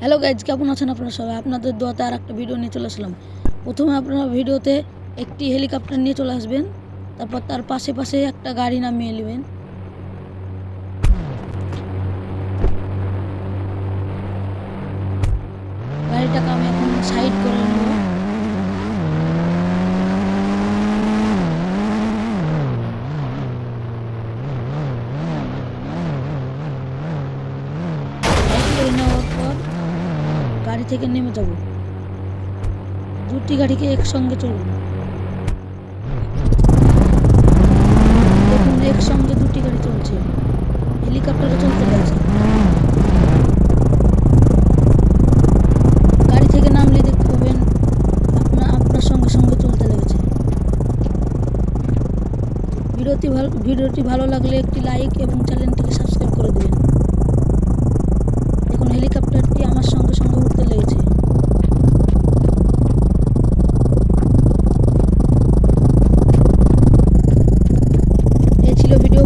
Hello guys, কেমন আছেন আপনারা সবাই? আপনাদের দোয়াতে আর একটা ভিডিও নিয়ে চলে আসলাম। প্রথমে আপনারা ভিডিওতে একটি হেলিকপ্টার নিয়ে চলে আসবেন, তারপর তার পাশে পাশে একটা গাড়ি নামিয়ে নেবেন। গাড়িটাকে আমি এখন সাইড করে নেব। সাইড করে নেওয়ার পর গাড়ি থেকে নেমে যাব। দুটি গাড়িকে একসঙ্গে চলবে। দেখুন, একসঙ্গে দুটি গাড়ি চলছে, হেলিকপ্টারও চলতে লাগছে। গাড়ি থেকে নামলে দেখতে পাবেন আপনার সঙ্গে সঙ্গে চলতে লেগেছে। ভিডিওটি ভালো লাগলে একটি লাইক এবং চ্যানেলটিকে সাবস্ক্রাইব করে দেবেন। দেখুন, হেলিকপ্টারটি আমার সঙ্গে সঙ্গে উঠতে লেগেছে। এই ছিল ভিডিও।